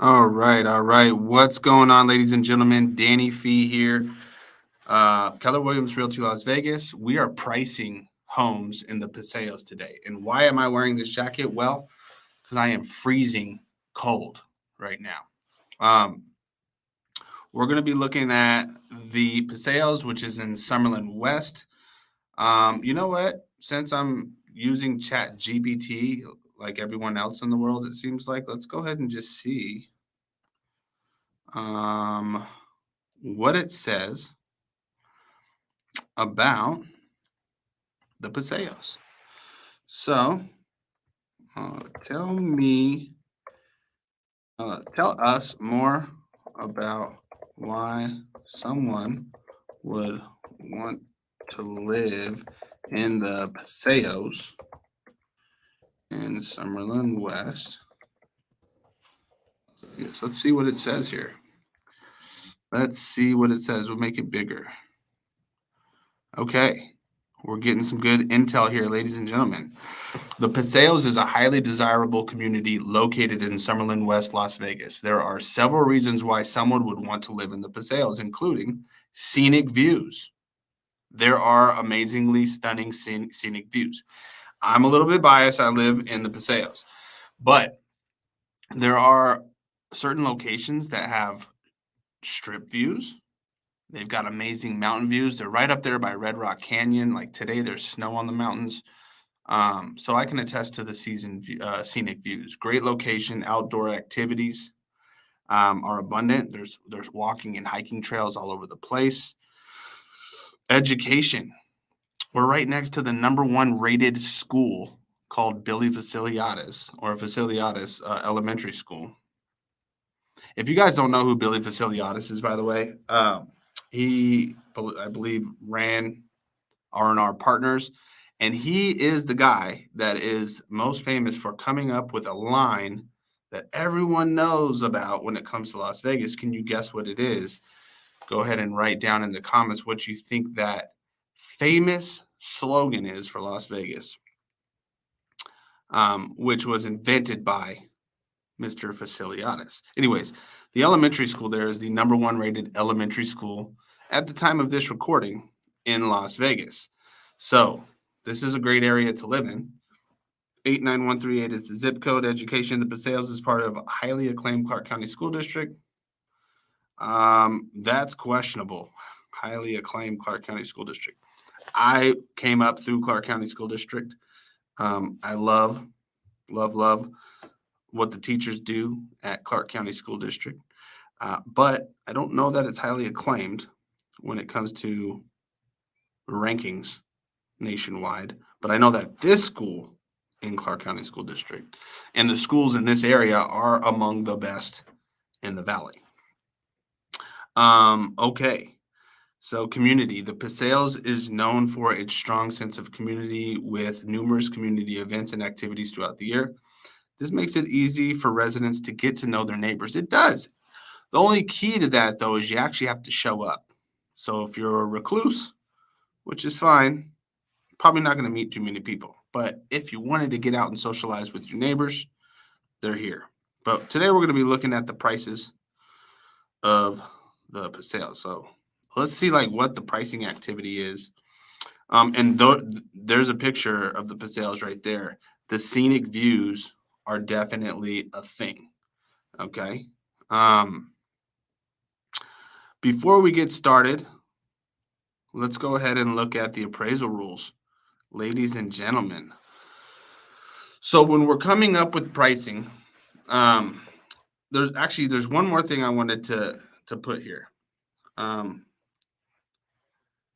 All right, all right. What's going on, ladies and gentlemen? Danny Phee here. Keller Williams Realty Las Vegas. We are pricing homes in the Paseos today. And why am I wearing this jacket? Well, because I am freezing cold right now. We're going to be looking at the Paseos, which is in Summerlin West. You know what? Since I'm using Chat GPT like everyone else in the world, it seems like, let's go ahead and just see um, what it says about the Paseos. So, tell me, tell us more about why someone would want to live in the Paseos in Summerlin West. Yes, let's see what it says here. Let's see what it says. We'll make it bigger. Okay, we're getting some good intel here, ladies and gentlemen. The Paseos is a highly desirable community located in Summerlin West, Las Vegas. There are several reasons why someone would want to live in the Paseos, including scenic views. There are amazingly stunning scenic views. I'm a little bit biased. I live in the Paseos, but there are certain locations that have strip views. They've got amazing mountain views. They're right up there by Red Rock Canyon. Like today, there's snow on the mountains. So I can attest to the scenic views. Great location, outdoor activities are abundant. There's walking and hiking trails all over the place. Education. We're right next to the #1 rated school called Billy Faciliatis Elementary School. If you guys don't know who Billy Faciliatis is, by the way, he, I believe, ran R&R Partners, and he is the guy that is most famous for coming up with a line that everyone knows about when it comes to Las Vegas. Can you guess what it is? Go ahead and write down in the comments what you think that famous slogan is for Las Vegas, which was invented by Mr. Faciliatis. Anyways, the elementary school there is the #1 rated elementary school at the time of this recording in Las Vegas. So this is a great area to live in. 89138 is the zip code. Education. The Paseos is part of a highly acclaimed Clark County School District. That's questionable. Highly acclaimed Clark County School District. I came up through Clark County School District. I love what the teachers do at Clark County School District. But I don't know that it's highly acclaimed when it comes to rankings nationwide. But I know that this school in Clark County School District and the schools in this area are among the best in the valley. Okay. So community. The Paseos is known for its strong sense of community with numerous community events and activities throughout the year. This makes it easy for residents to get to know their neighbors. It does. The only key to that, though, is you actually have to show up. So if you're a recluse, which is fine, probably not going to meet too many people. But if you wanted to get out and socialize with your neighbors, they're here. But today we're going to be looking at the prices of the Paseos. So let's see like what the pricing activity is. There's a picture of the Paseos right there. The scenic views are definitely a thing. Okay. Before we get started, let's go ahead and look at the appraisal rules, ladies and gentlemen. So when we're coming up with pricing, there's one more thing I wanted to put here.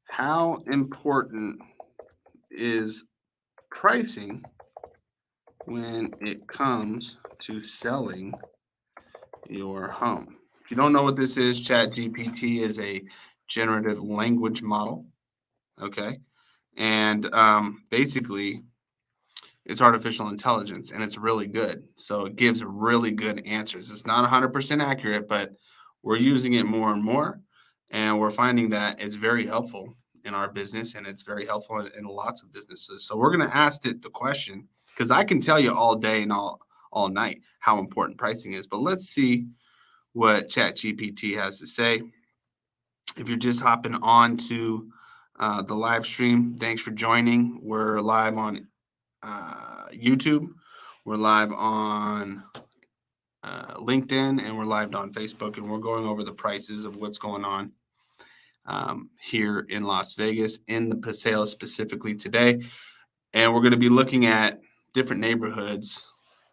How important is pricing when it comes to selling your home? If you don't know what this is, ChatGPT is a generative language model. Okay. And basically, it's artificial intelligence and it's really good. So it gives really good answers. It's not 100% accurate, but we're using it more and more. And we're finding that it's very helpful in our business and it's very helpful in lots of businesses. So we're going to ask it the question because I can tell you all day and all all night how important pricing is. But let's see what ChatGPT has to say. If you're just hopping on to the live stream, thanks for joining. We're live on YouTube. We're live on LinkedIn, and we're live on Facebook, and we're going over the prices of what's going on here in Las Vegas, in the Paseos specifically today. And we're going to be looking at different neighborhoods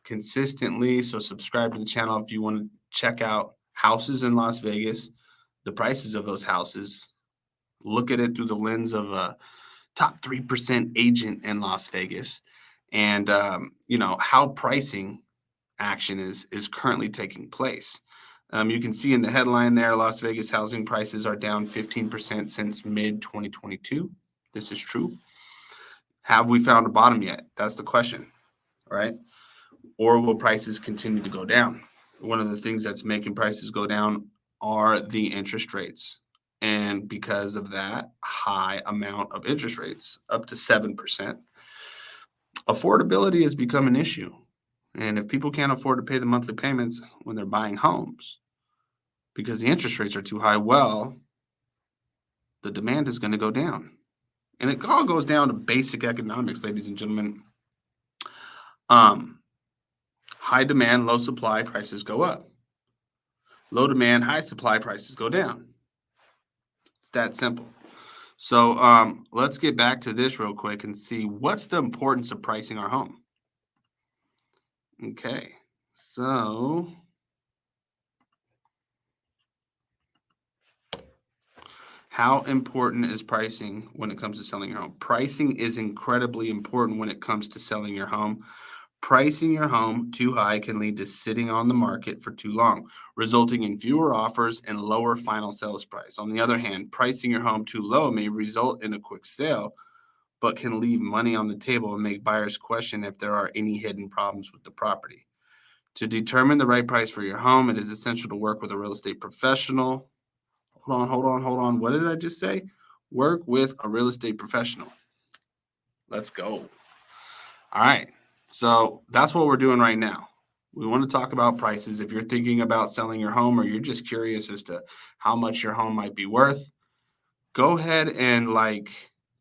consistently. So subscribe to the channel if you want to check out houses in Las Vegas, the prices of those houses. Look at it through the lens of a top 3% agent in Las Vegas, and how pricing action is currently taking place. You can see in the headline there, Las Vegas housing prices are down 15% since mid-2022. This is true. Have we found a bottom yet? That's the question, right? Or will prices continue to go down? One of the things that's making prices go down are the interest rates. And because of that high amount of interest rates, up to 7%, affordability has become an issue. And if people can't afford to pay the monthly payments when they're buying homes because the interest rates are too high, well, the demand is going to go down. And it all goes down to basic economics, ladies and gentlemen. High demand, low supply, prices go up. Low demand, high supply, prices go down. It's that simple. So let's get back to this real quick and see what's the importance of pricing our home. Okay, so how important is pricing when it comes to selling your home? Pricing is incredibly important when it comes to selling your home. Pricing your home too high can lead to sitting on the market for too long, resulting in fewer offers and lower final sales price. On the other hand, pricing your home too low may result in a quick sale, but can leave money on the table and make buyers question if there are any hidden problems with the property. To determine the right price for your home, it is essential to work with a real estate professional. Hold on. What did I just say? Work with a real estate professional. Let's go. All right. So that's what we're doing right now. We want to talk about prices. If you're thinking about selling your home or you're just curious as to how much your home might be worth, go ahead and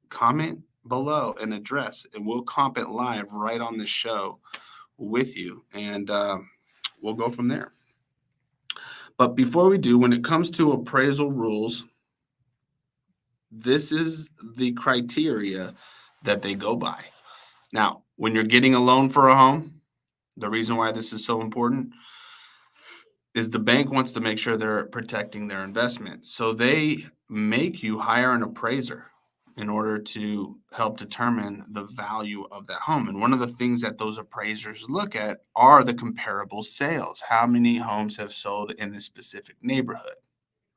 comment below an address, and we'll comp it live right on the show with you, and we'll go from there. But before we do, when it comes to appraisal rules, this is the criteria that they go by. Now, when you're getting a loan for a home, the reason why this is so important is the bank wants to make sure they're protecting their investment. So they make you hire an appraiser in order to help determine the value of that home. And one of the things that those appraisers look at are the comparable sales. How many homes have sold in this specific neighborhood,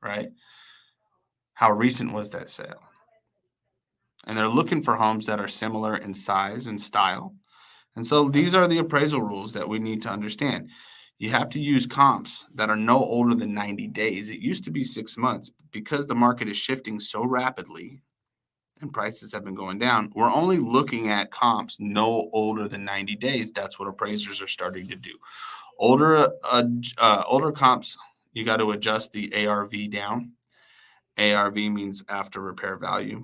right? How recent was that sale? And they're looking for homes that are similar in size and style. And so these are the appraisal rules that we need to understand. You have to use comps that are no older than 90 days. It used to be 6 months. Because the market is shifting so rapidly and prices have been going down, we're only looking at comps no older than 90 days. That's what appraisers are starting to do. Older comps, you got to adjust the ARV down. ARV means after repair value.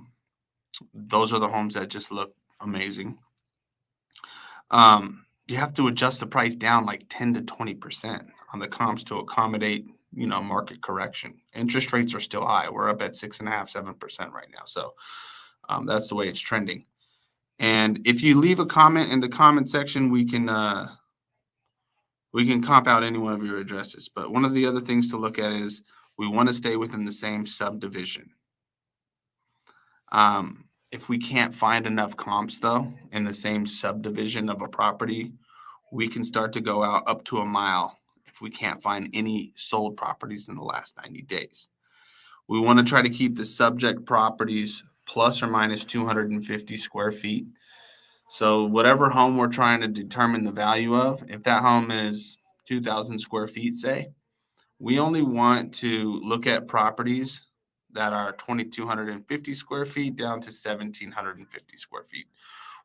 Those are the homes that just look amazing. You have to adjust the price down like 10 to 20% on the comps to accommodate, market correction. Interest rates are still high. We're up at 6.5%, 7% right now. So that's the way it's trending. And if you leave a comment in the comment section, we can comp out any one of your addresses. But one of the other things to look at is we want to stay within the same subdivision. If we can't find enough comps, though, in the same subdivision of a property, we can start to go out up to a mile if we can't find any sold properties in the last 90 days. We want to try to keep the subject properties plus or minus 250 square feet. So whatever home we're trying to determine the value of, if that home is 2,000 square feet, say, we only want to look at properties that are 2,250 square feet down to 1,750 square feet.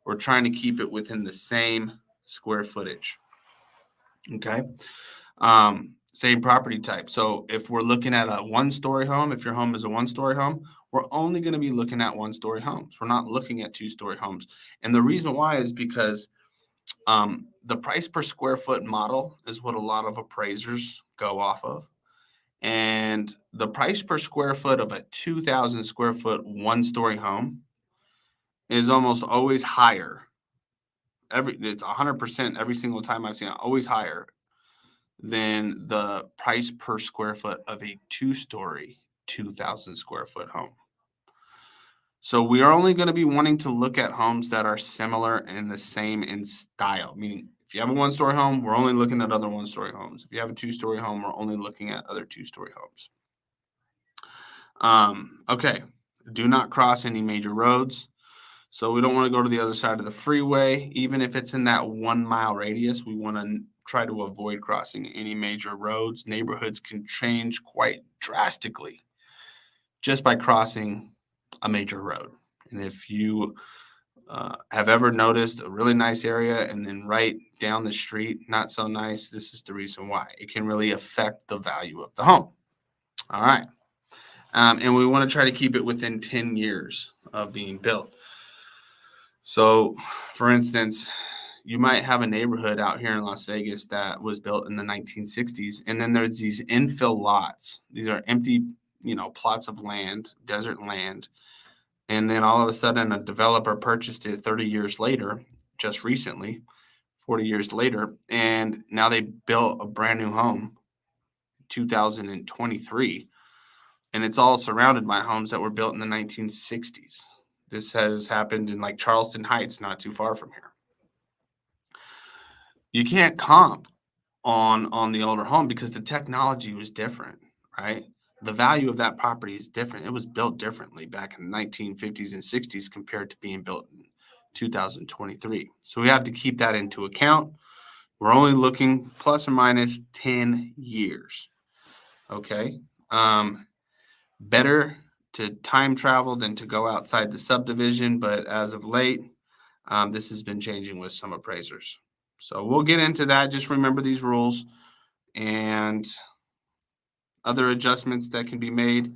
We're trying to keep it within the same square footage. Okay. Same property type. So if we're looking at a one-story home, if your home is a one-story home, we're only going to be looking at one-story homes. We're not looking at two-story homes. And the reason why is because the price per square foot model is what a lot of appraisers go off of. And the price per square foot of a 2,000 square foot one-story home is almost always higher. It's 100% every single time I've seen it, always higher than the price per square foot of a two-story 2,000 square foot home. So we are only going to be wanting to look at homes that are similar and the same in style. Meaning, if you have a one-story home, we're only looking at other one-story homes. If you have a two-story home, we're only looking at other two-story homes. Okay. Do not cross any major roads. So we don't want to go to the other side of the freeway. Even if it's in that 1 mile radius, we want to try to avoid crossing any major roads. Neighborhoods can change quite drastically just by crossing a major road. And if you have ever noticed a really nice area and then right down the street, not so nice, this is the reason why. It can really affect the value of the home. All right. And we want to try to keep it within 10 years of being built. So, for instance, you might have a neighborhood out here in Las Vegas that was built in the 1960s, and then there's these infill lots. These are empty, plots of land, desert land. And then all of a sudden, a developer purchased it 30 years later, just recently, 40 years later, and now they built a brand new home, 2023, and it's all surrounded by homes that were built in the 1960s. This has happened in like Charleston Heights, not too far from here. You can't comp on the older home because the technology was different, right? The value of that property is different. It was built differently back in the 1950s and 60s compared to being built in 2023. So we have to keep that into account. We're only looking plus or minus 10 years. Okay. Better to time travel than to go outside the subdivision, but as of late, this has been changing with some appraisers. So we'll get into that. Just remember these rules and other adjustments that can be made.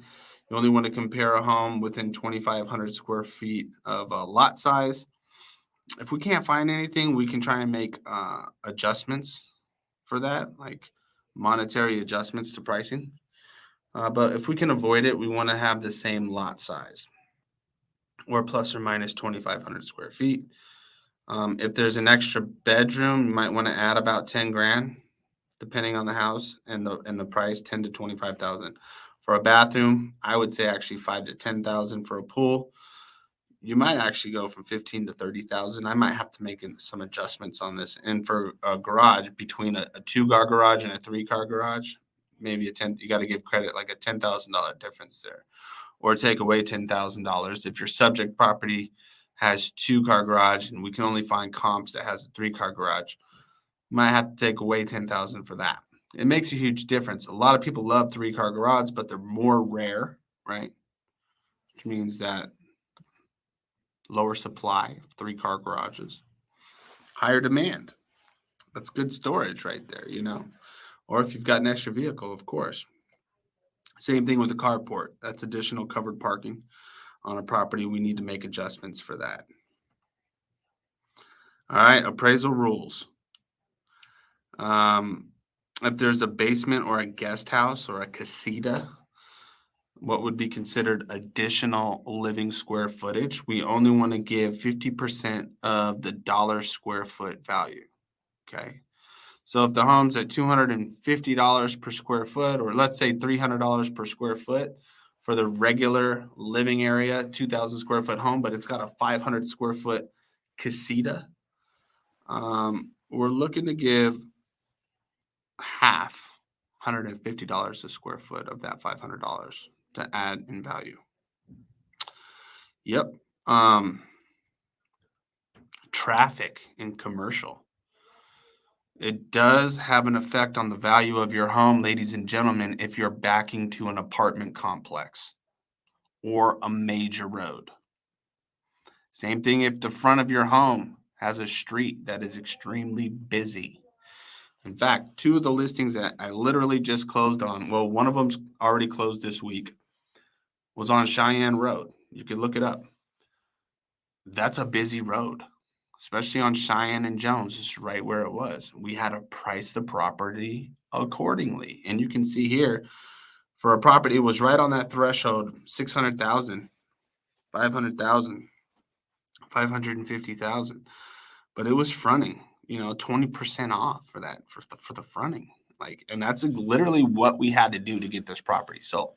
You only want to compare a home within 2,500 square feet of a lot size. If we can't find anything, we can try and make adjustments for that, like monetary adjustments to pricing. But if we can avoid it, we want to have the same lot size or plus or minus 2,500 square feet. If there's an extra bedroom, you might want to add about 10 grand, depending on the house and the price, 10 to 25,000. For a bathroom, I would say actually 5 to 10,000. For a pool, you might actually go from 15 to 30,000. I might have to make some adjustments on this. And for a garage, between a 2-car garage and a 3-car garage, maybe you got to give credit like a $10,000 difference there, or take away $10,000 if your subject property has 2-car garage and we can only find comps that has a 3-car garage. You might have to take away 10,000 for that. It makes a huge difference. A lot of people love 3-car garage, but they're more rare, right? Which means that lower supply of 3-car garages, higher demand. That's good storage right there, Or if you've got an extra vehicle, of course. Same thing with the carport. That's additional covered parking on a property. We need to make adjustments for that. All right, appraisal rules. If there's a basement or a guest house or a casita, what would be considered additional living square footage, we only want to give 50% of the dollar square foot value. Okay. So if the home's at $250 per square foot, or let's say $300 per square foot for the regular living area, 2,000 square foot home, but it's got a 500 square foot casita, we're looking to give half, $150 a square foot of that $500 to add in value. Yep. Traffic in commercial. It does have an effect on the value of your home, ladies and gentlemen, if you're backing to an apartment complex or a major road. Same thing if the front of your home has a street that is extremely busy In fact, two of the listings that I literally just closed on, well, one of them's already closed this week, was on Cheyenne Road. You can look it up. That's a busy road, especially on Cheyenne and Jones, is right where it was. We had to price the property accordingly. And you can see here for a property, it was right on that threshold, 600,000, 500,000, 550,000. But it was fronting, 20% off for that, for the fronting. Like, and that's literally what we had to do to get this property sold.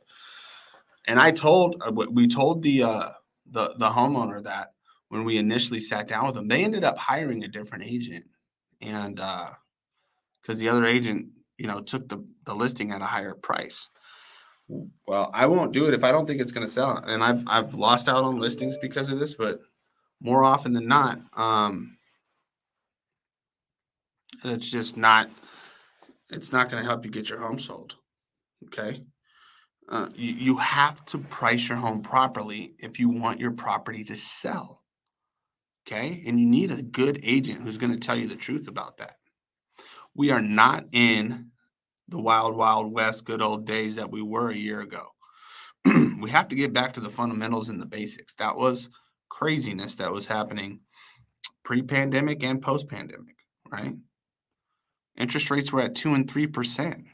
And we told the homeowner that when we initially sat down with them, they ended up hiring a different agent. And because the other agent, took the listing at a higher price. Well, I won't do it if I don't think it's going to sell. And I've lost out on listings because of this, but more often than not, it's just not. It's not going to help you get your home sold. Okay. You have to price your home properly if you want your property to sell. Okay. And you need a good agent who's going to tell you the truth about that. We are not in the wild, wild west, good old days that we were a year ago. We have to get back to the fundamentals and the basics. That was craziness that was happening pre-pandemic and post-pandemic, right? Interest rates were at 2 and 3%.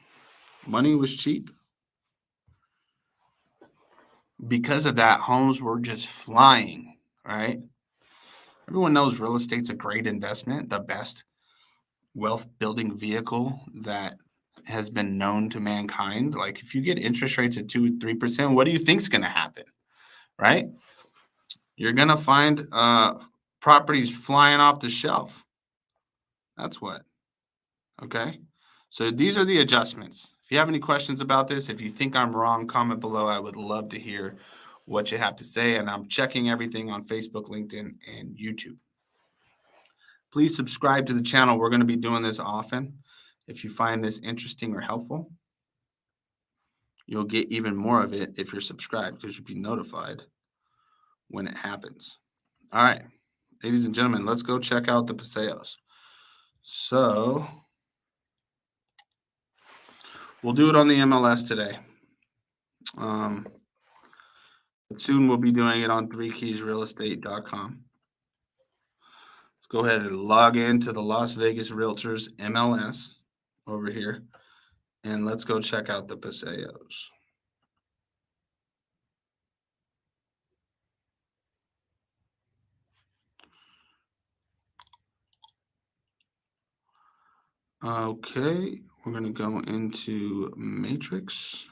Money was cheap. Because of that, homes were just flying, right? Everyone knows real estate's a great investment, the best wealth building vehicle that has been known to mankind. Like, if you get interest rates at 2 3%, what do you think's going to happen, right? You're going to find properties flying off the shelf. That's what. Okay. So these are the adjustments. If you have any questions about this, if you think I'm wrong, comment below. I would love to hear what you have to say. And I'm checking everything on Facebook, LinkedIn, and YouTube. Please subscribe to the channel. We're going to be doing this often. If you find this interesting or helpful, you'll get even more of it if you're subscribed, because you'll be notified when it happens. All right, ladies and gentlemen, let's go check out the Paseos. So we'll do it on the MLS today. Soon we'll be doing it on 3keysrealestate.com. Let's go ahead and log into the Las Vegas Realtors MLS over here, and let's go check out the Paseos. Okay, we're going to go into Matrix.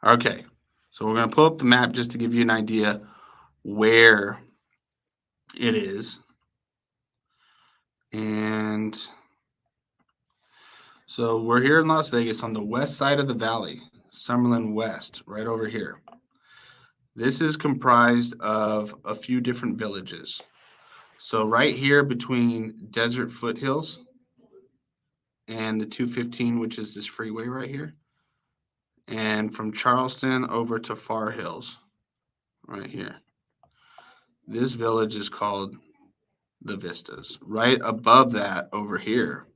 Okay, so we're going to pull up the map just to give you an idea where it is. And so we're here in Las Vegas on the west side of the valley, Summerlin West, right over here. This is comprised of a few different villages. So right here between Desert Foothills and the 215, which is this freeway right here, and from Charleston over to Far Hills, right here. This village is called the Vistas. Right above that over here,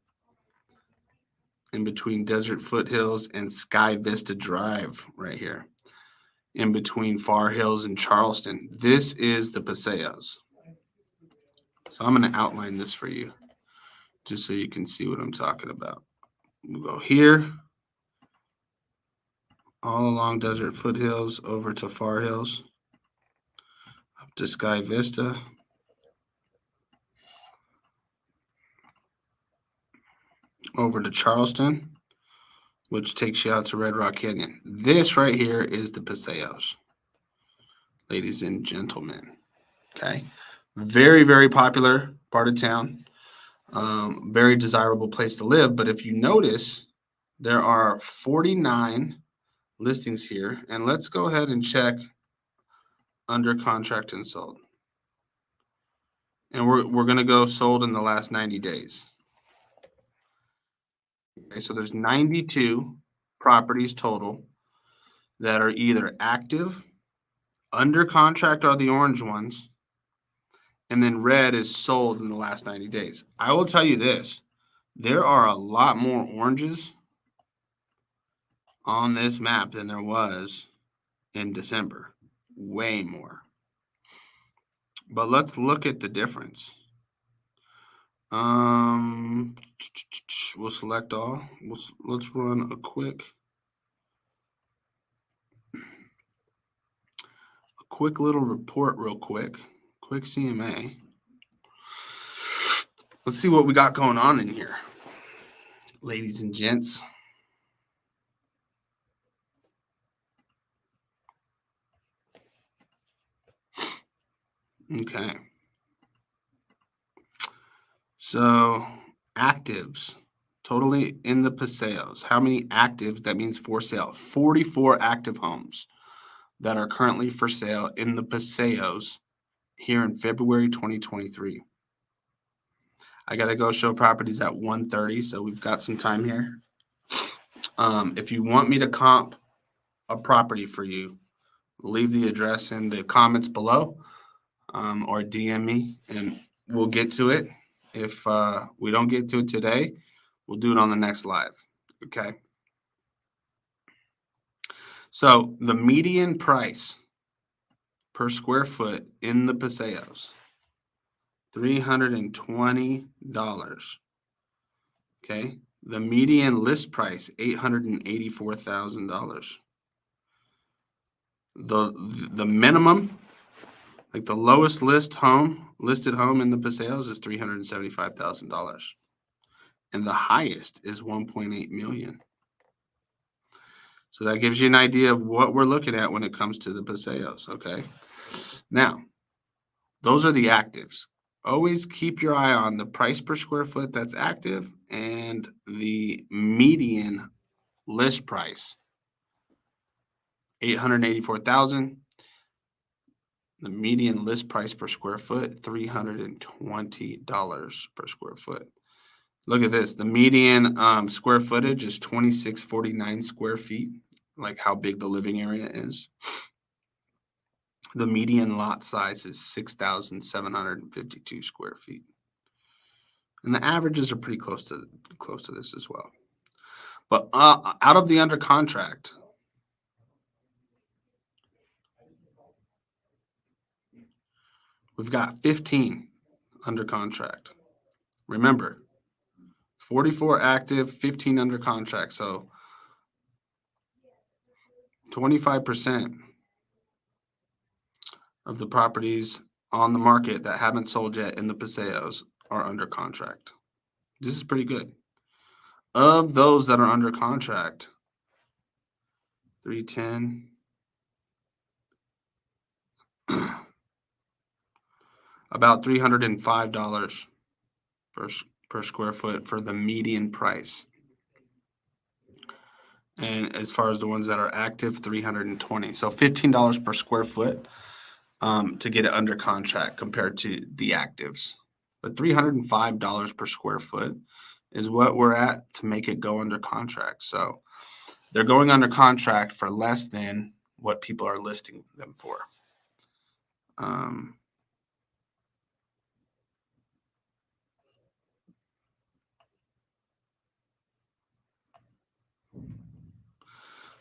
in between Desert Foothills and Sky Vista Drive, right here, in between Far Hills and Charleston, this is the Paseos. So I'm going to outline this for you just so you can see what I'm talking about. We'll go here, all along Desert Foothills over to Far Hills, up to Sky Vista, over to Charleston, which takes you out to Red Rock Canyon. This right here is the Paseos, ladies and gentlemen. Okay. Very, very popular part of town. Very desirable place to live. But if you notice, there are 49 listings here. And let's go ahead and check under contract and sold. And we're going to go sold in the last 90 days. Okay, so there's 92 properties total that are either active, Under contract are the orange ones, and then red is sold in the last 90 days. I will tell you this, there are a lot more oranges on this map than there was in December. Way more. But let's look at the difference. We'll select all. Let's run a quick little report real quick. Quick CMA. Let's see what we got going on in here, ladies and gents. Okay. So actives, totally in the Paseos. How many actives? That means for sale. 44 active homes that are currently for sale in the Paseos here in February 2023. I got to go show properties at 1:30, so we've got some time here. If you want me to comp a property for you, leave the address in the comments below, or DM me, and we'll get to it. If we don't get to it today, we'll do it on the next live. Okay. So the median price per square foot in the Paseos, $320. Okay. The median list price, $884,000. The minimum, like the lowest listed home in the Paseos is $375,000. And the highest is $1.8 million. So that gives you an idea of what we're looking at when it comes to the Paseos, okay? Now, those are the actives. Always keep your eye on the price per square foot that's active and the median list price, $884,000. The median list price per square foot, $320 per square foot. Look at this. The median square footage is 2649 square feet, like how big the living area is. The median lot size is 6,752 square feet. And the averages are pretty close to this as well. But out of the under contract, we've got 15 under contract. Remember, 44 active, 15 under contract. So 25% of the properties on the market that haven't sold yet in the Paseos are under contract. This is pretty good. Of those that are under contract, 310, about $305 per square foot for the median price. And as far as the ones that are active, $320. So $15 per square foot to get it under contract compared to the actives. But $305 per square foot is what we're at to make it go under contract. So they're going under contract for less than what people are listing them for.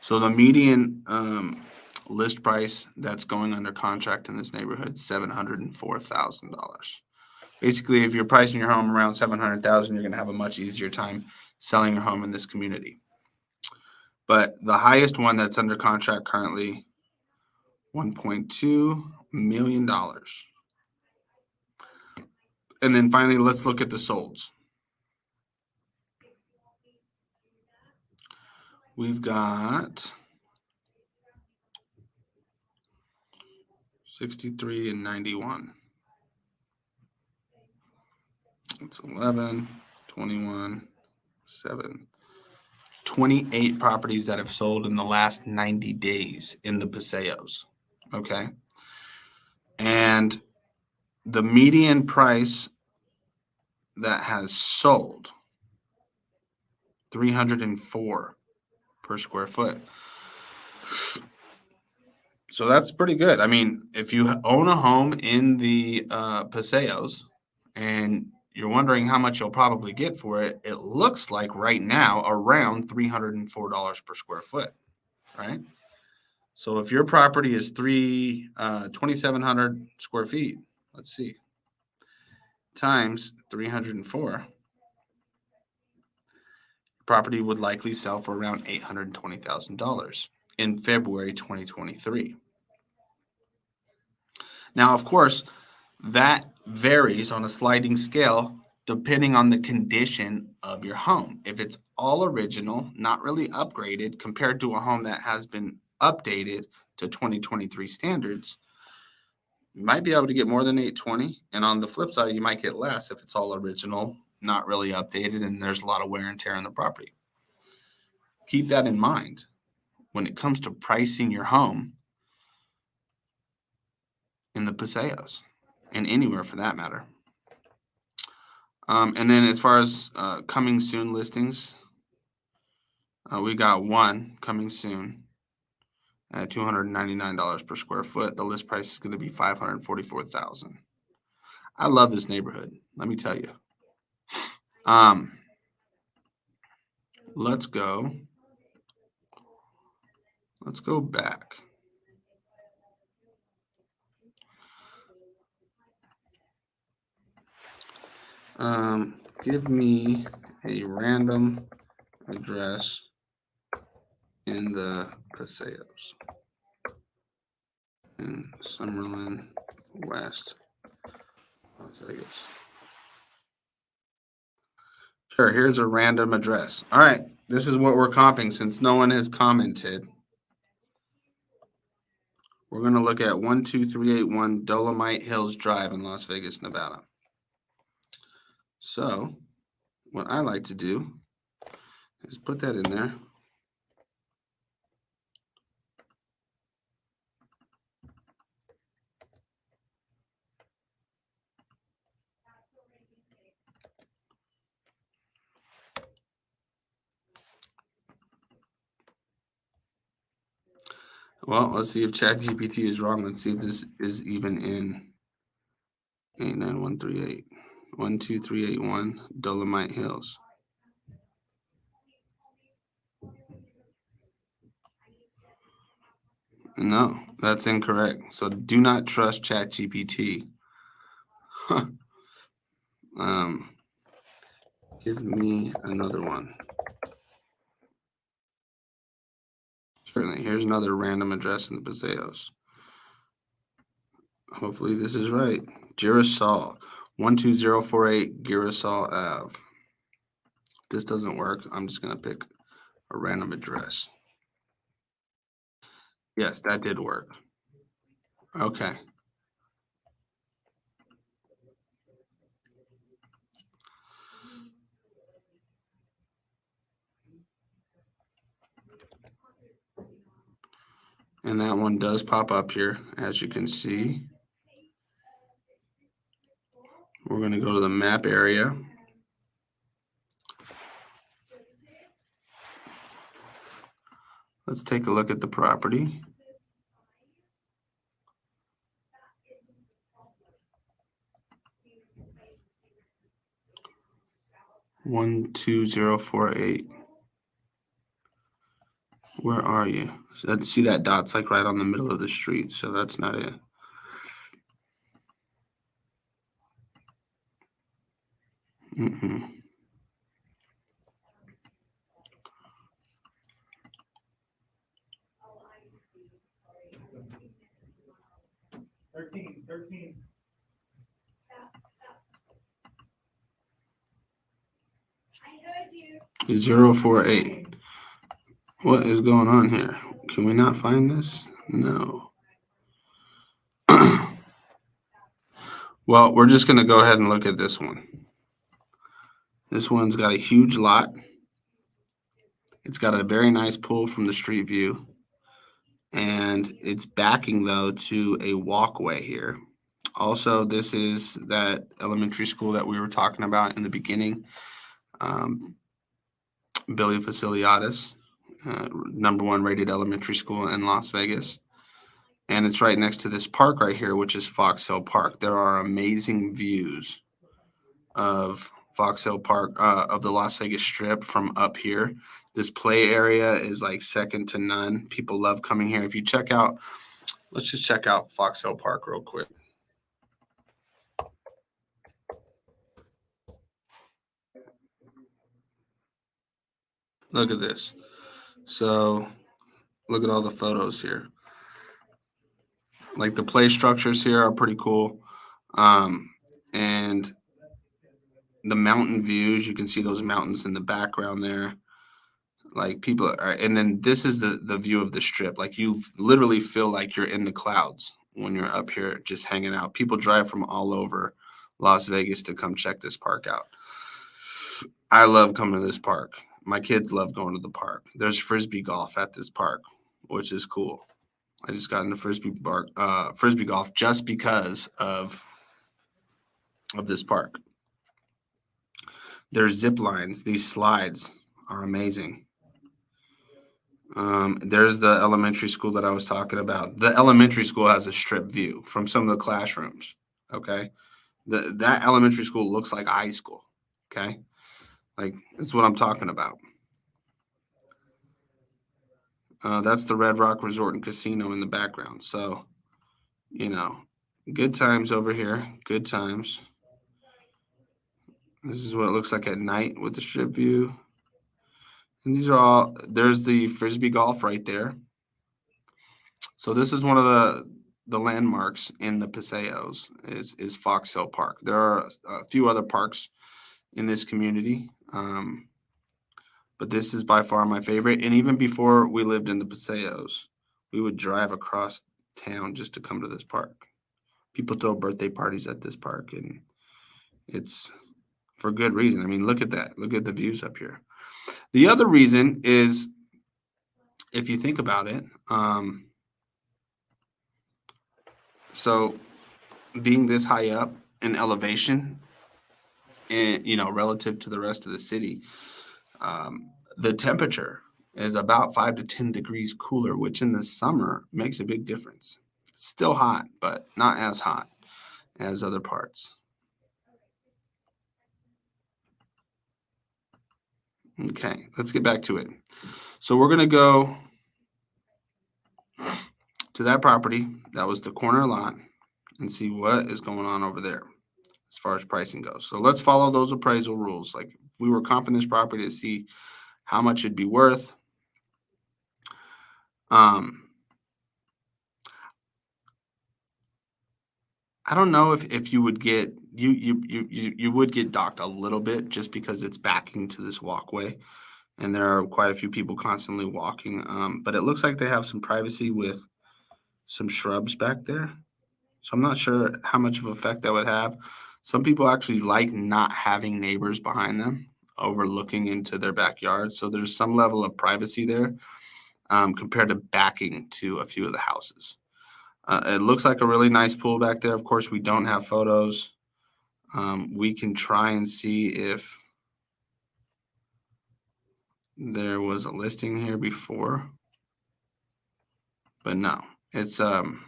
So the median list price that's going under contract in this neighborhood, $704,000. Basically, if you're pricing your home around $700,000, you're going to have a much easier time selling your home in this community. But the highest one that's under contract currently, $1.2 million. And then finally, let's look at the solds. We've got 63 and 91. It's 11, 21, 7. 28 properties that have sold in the last 90 days in the Paseos. Okay. And the median price that has sold, $304 per square foot. So that's pretty good. I mean, if you own a home in the Paseos and you're wondering how much you'll probably get for it, it looks like right now around $304 per square foot, right? So if your property is 2,700 square feet, let's see, times 304, property would likely sell for around $820,000 in February 2023. Now, of course, that varies on a sliding scale depending on the condition of your home. If it's all original, not really upgraded compared to a home that has been updated to 2023 standards, you might be able to get more than 820. And on the flip side, you might get less if it's all original, not really updated, and there's a lot of wear and tear on the property. Keep that in mind when it comes to pricing your home in the Paseos and anywhere for that matter. And then as far as coming soon listings, we got one coming soon at $299 per square foot. The list price is going to be $544,000. I love this neighborhood. Let me tell you. Let's go back. Give me a random address in the Paseos in Summerlin West Las Vegas. Sure, here's a random address. All right, this is what we're comping since no one has commented. We're going to look at 12381 Dolomite Hills Drive in Las Vegas, Nevada. So what I like to do is put that in there. Well, let's see if ChatGPT is wrong. Let's see if this is even in 89138. 12381 Dolomite Hills. No, that's incorrect. So do not trust ChatGPT. Give me another one. Certainly. Here's another random address in the Paseos. Hopefully this is right. Girasol, 12048 Girasol Ave. If this doesn't work, I'm just going to pick a random address. Yes, that did work. Okay. And that one does pop up here, as you can see. We're going to go to the map area. Let's take a look at the property. One 22048. Where are you? So see that dot's like right on the middle of the street, so that's not it. Mm-mm. Thirteen. 048. What is going on here? Can we not find this? No. Well, we're just going to go ahead and look at this one. This one's got a huge lot. It's got a very nice pool from the street view. And it's backing, though, to a walkway here. Also, this is that elementary school that we were talking about in the beginning, Billy Faciliatis, #1 rated elementary school in Las Vegas. And it's right next to this park right here, which is Fox Hill Park. There are amazing views of Fox Hill Park, of the Las Vegas Strip from up here. This play area is like second to none. People love coming here. If you check out, let's just check out Fox Hill Park real quick. Look at this. So look at all the photos here. Like the play structures here are pretty cool. And the mountain views, you can see those mountains in the background there. Like people are, and then this is the view of the strip. Like you literally feel like you're in the clouds when you're up here just hanging out. People drive from all over Las Vegas to come check this park out. I love coming to this park. My kids love going to the park. There's frisbee golf at this park, which is cool. I just got into frisbee golf just because of this park. There's zip lines. These slides are amazing. There's the elementary school that I was talking about. The elementary school has a strip view from some of the classrooms. Okay, that elementary school looks like high school. Okay, like that's what I'm talking about. That's the Red Rock Resort and Casino in the background. So, good times over here. Good times. This is what it looks like at night with the strip view. And these are all, there's the frisbee golf right there. So this is one of the landmarks in the Paseos is Fox Hill Park. There are a few other parks in this community, but this is by far my favorite. And even before we lived in the Paseos, we would drive across town just to come to this park. People throw birthday parties at this park, and it's for good reason. I mean, look at that. Look at the views up here. The other reason is, if you think about it, so being this high up in elevation, and relative to the rest of the city, the temperature is about 5 to 10 degrees cooler, which in the summer makes a big difference. It's still hot, but not as hot as other parts. Okay, let's get back to it. So we're going to go to that property that was the corner lot and see what is going on over there as far as pricing goes. So let's follow those appraisal rules. Like if we were comping this property to see how much it'd be worth. I don't know if you would get you would get docked a little bit just because it's backing to this walkway, and there are quite a few people constantly walking. But it looks like they have some privacy with some shrubs back there, so I'm not sure how much of effect that would have. Some people actually like not having neighbors behind them overlooking into their backyard, so there's some level of privacy there compared to backing to a few of the houses. It looks like a really nice pool back there. Of course, we don't have photos. We can try and see if there was a listing here before, but no, it's the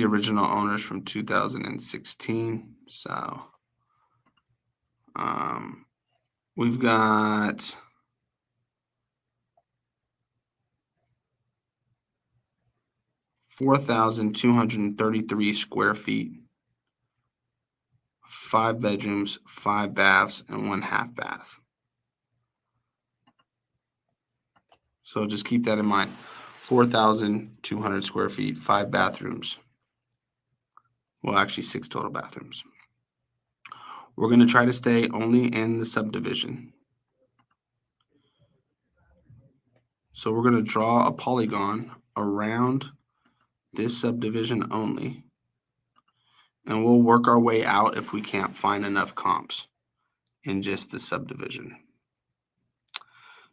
original owners from 2016. So we've got 4,233 square feet, 5 bedrooms, 5 baths, and 1 half bath. So just keep that in mind. 4,200 square feet, 5 bathrooms. Well, actually 6 total bathrooms. We're going to try to stay only in the subdivision. So we're going to draw a polygon around this subdivision only, and we'll work our way out if we can't find enough comps in just the subdivision.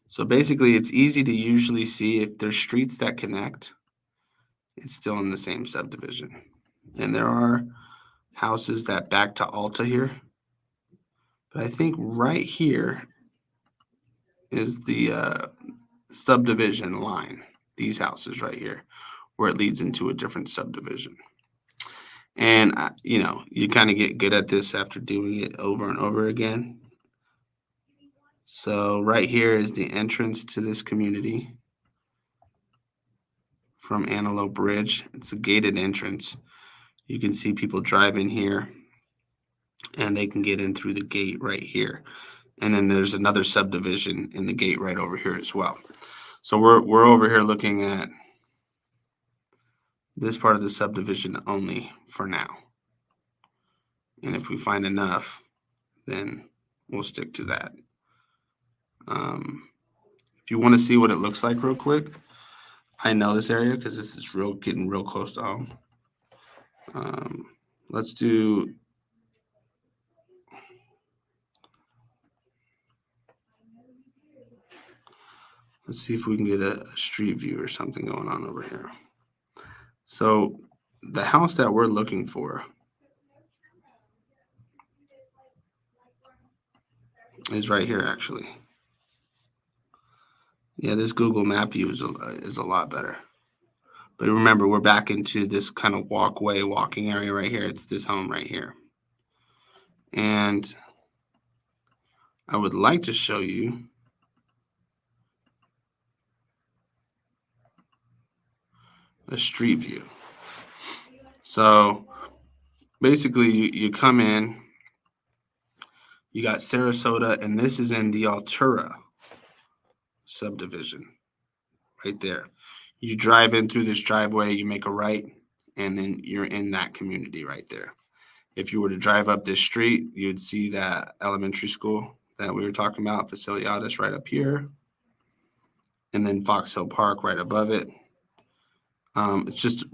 So basically, it's easy to usually see if there's streets that connect, it's still in the same subdivision. And there are houses that back to Alta here, but I think right here is the subdivision line, these houses right here, where it leads into a different subdivision. And, you kind of get good at this after doing it over and over again. So right here is the entrance to this community from Antelope Ridge. It's a gated entrance. You can see people drive in here and they can get in through the gate right here. And then there's another subdivision in the gate right over here as well. So we're over here looking at this part of the subdivision only for now. And if we find enough, then we'll stick to that. If you want to see what it looks like real quick, I know this area because this is getting real close to home. Let's see if we can get a street view or something going on over here. So the house that we're looking for is right here, actually. Yeah, this Google map view is a lot better. But remember, we're back into this kind of walking area right here. It's this home right here. And I would like to show you a street view. So basically, you come in, you got Sarasota, and this is in the Altura subdivision right there. You drive in through this driveway, you make a right, and then you're in that community right there. If you were to drive up this street, you'd see that elementary school that we were talking about, Faciliatis, right up here, and then Fox Hill Park right above it. It's just,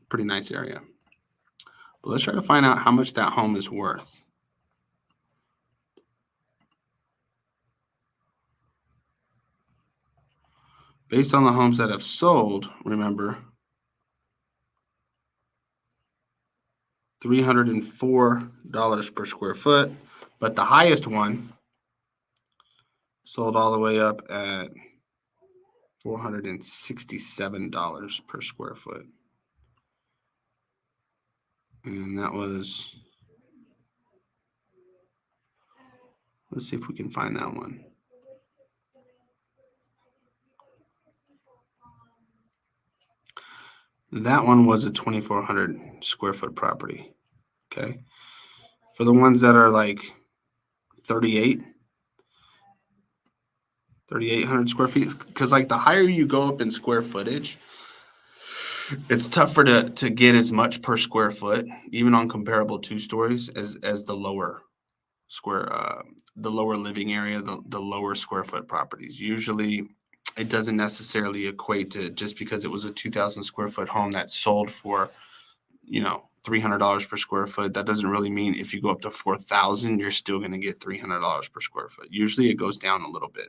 pretty nice area. But let's try to find out how much that home is worth. Based on the homes that have sold, remember, $304 per square foot, but the highest one sold all the way up at $467 per square foot. And that was, let's see if we can find that one. That one was a 2,400 square foot property. Okay. For the ones that are like 3,800 square feet, because like the higher you go up in square footage, it's tougher to get as much per square foot, even on comparable 2-stories, as the lower living area, the lower square foot properties. Usually it doesn't necessarily equate to, just because it was a 2,000 square foot home that sold for, $300 per square foot. That doesn't really mean if you go up to 4,000, you're still going to get $300 per square foot. Usually it goes down a little bit.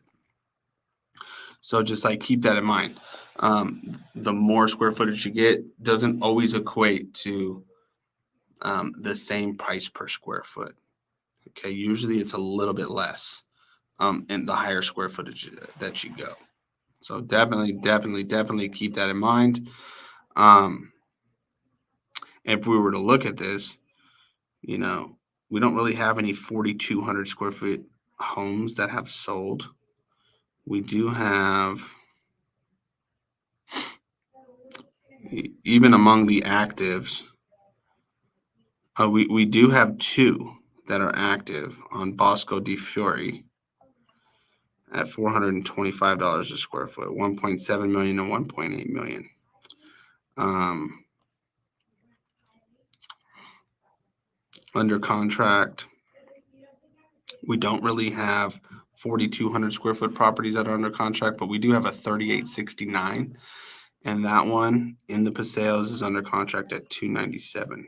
So just like keep that in mind. The more square footage you get doesn't always equate to the same price per square foot. Okay, usually it's a little bit less in the higher square footage that you go. So definitely keep that in mind. If we were to look at this, we don't really have any 4,200 square foot homes that have sold. We do have, even among the actives, we do have 2 that are active on Bosco di Fiori at $425 a square foot, 1.7 million and 1.8 million. Under contract, we don't really have 4,200 square foot properties that are under contract, but we do have a 3,869, and that one in the Paseos is under contract at 297.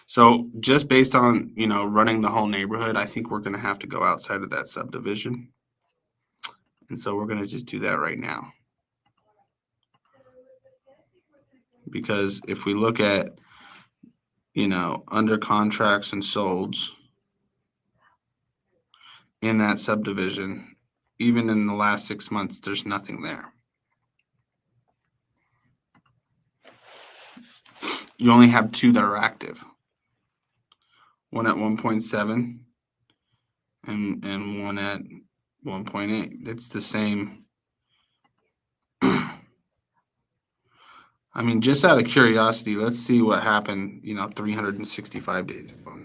So just based on, running the whole neighborhood, I think we're going to have to go outside of that subdivision. And so we're going to just do that right now. Because if we look at, under contracts and solds in that subdivision, even in the last 6 months, there's nothing there. You only have 2 that are active. One at 1.7 and one at 1.8. It's the same. I mean, just out of curiosity, let's see what happened, 365 days ago.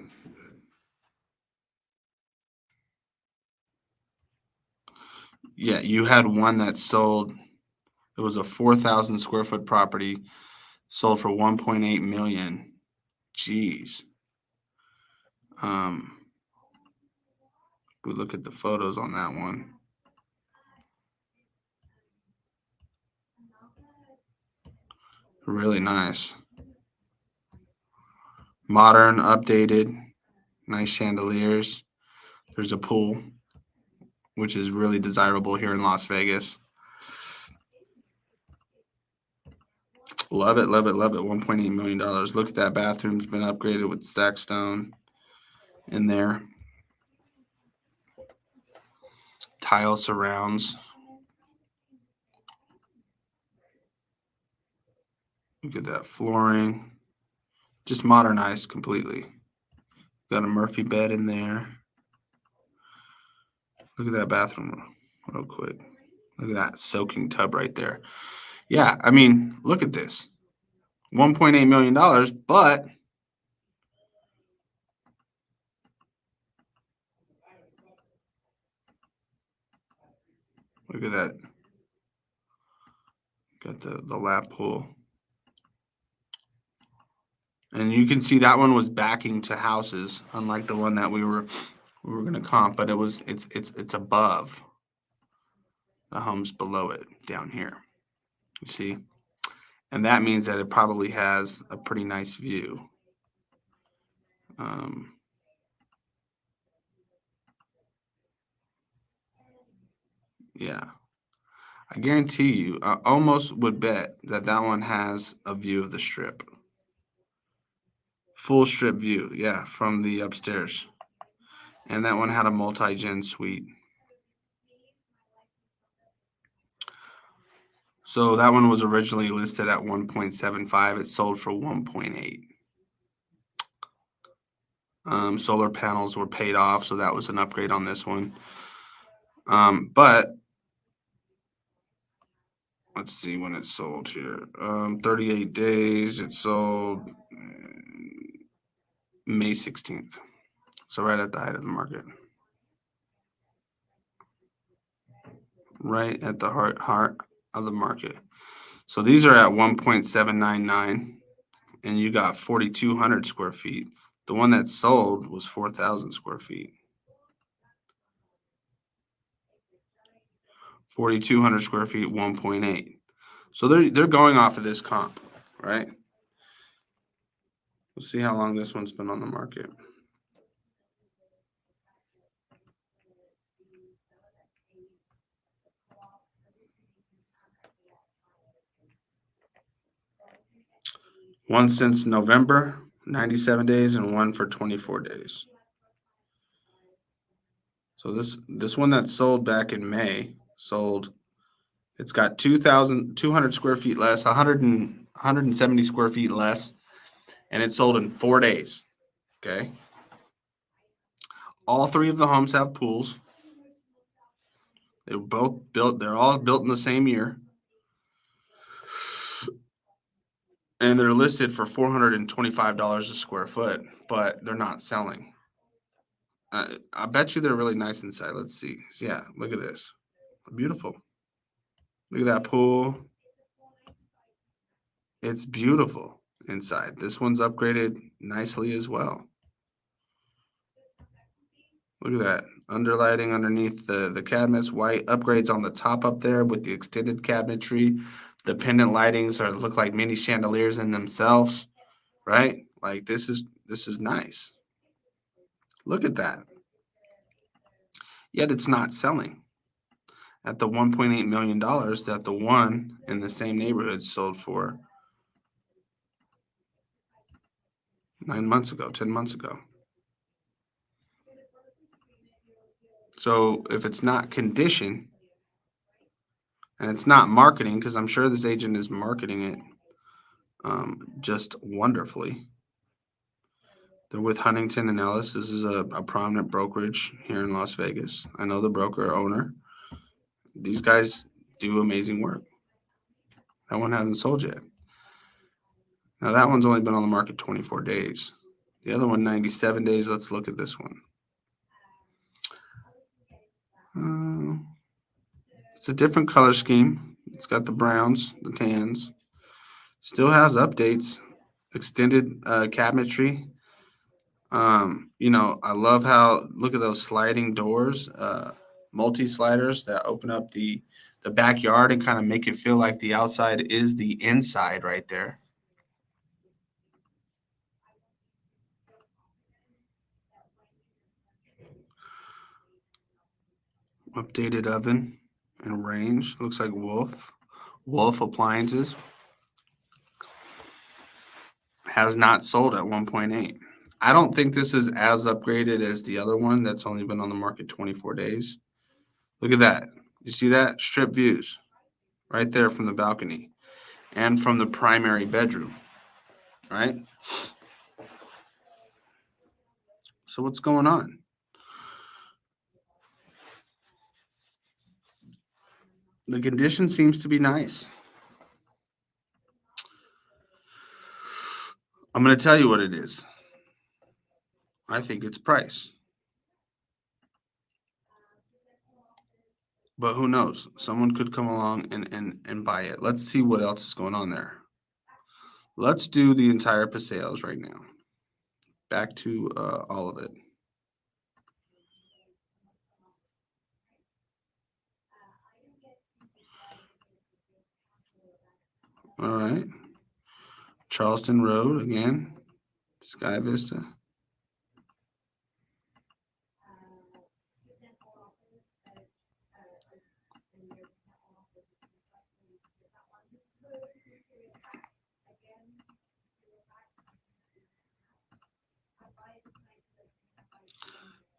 Yeah, you had one that sold. It was a 4,000 square foot property, sold for 1.8 million. Jeez. We look at the photos on that one. Really nice. Modern, updated, nice chandeliers. There's a pool, which is really desirable here in Las Vegas. Love it, love it, love it. $1.8 million. Look at that. Bathroom's been upgraded with stacked stone in there. Tile surrounds. Look at that flooring. Just modernized completely. Got a Murphy bed in there. Look at that bathroom real quick. Look at that soaking tub right there. Yeah, I mean, look at this. $1.8 million, but look at that. Got the lap pool. And you can see that one was backing to houses, unlike the one that we were gonna comp, but it's above the homes below it down here. You see? And that means that it probably has a pretty nice view. Yeah. I guarantee you, I almost would bet that that one has a view of the strip. Full strip view, yeah, from the upstairs. And that one had a multi-gen suite. So that one was originally listed at 1.75. It sold for 1.8. Solar panels were paid off, so that was an upgrade on this one. But let's see when it sold here. 38 days. It sold May 16th. So right at the height of the market. Right at the heart of the market. So these are at 1.799, and you got 4,200 square feet. The one that sold was 4,000 square feet. 4,200 square feet, 1.8. So they're going off of this comp, right? We'll see how long this one's been on the market. One since November, 97 days, and one for 24 days. So this one that sold back in May sold. It's got 2,200 square feet less, 170 square feet less, and it sold in 4 days. Okay. All 3 of the homes have pools. They were both built. They're all built in the same year. And they're listed for $425 a square foot, but they're not selling. I bet you they're really nice inside. Let's see. Yeah, look at this. Beautiful. Look at that pool. It's beautiful inside. This one's upgraded nicely as well. Look at that. Underlighting underneath the cabinets, white upgrades on the top up there with the extended cabinetry. The pendant lightings look like mini chandeliers in themselves, right? Like this is nice. Look at that. Yet it's not selling at the $1.8 million that the one in the same neighborhood sold for 9 months ago, 10 months ago. So if it's not condition and it's not marketing, because I'm sure this agent is marketing it just wonderfully. They're with Huntington and Ellis. This is a prominent brokerage here in Las Vegas. I know the broker owner. These guys do amazing work. That one hasn't sold yet. Now that one's only been on the market 24 days. The other one, 97 days. Let's look at this one. It's a different color scheme. It's got the browns, the tans. Still has updates, extended cabinetry. I love how, look at those sliding doors, multi-sliders that open up the backyard and kind of make it feel like the outside is the inside right there. Updated oven and range. Looks like Wolf Appliances. Has not sold at 1.8. I don't think this is as upgraded as the other one that's only been on the market 24 days. Look at that. You see that? Strip views right there from the balcony and from the primary bedroom, right? So what's going on? The condition seems to be nice. I'm going to tell you what it is. I think it's price. But who knows? Someone could come along and buy it. Let's see what else is going on there. Let's do the entire Paseos right now. Back to all of it. All right. Charleston Road again. Sky Vista.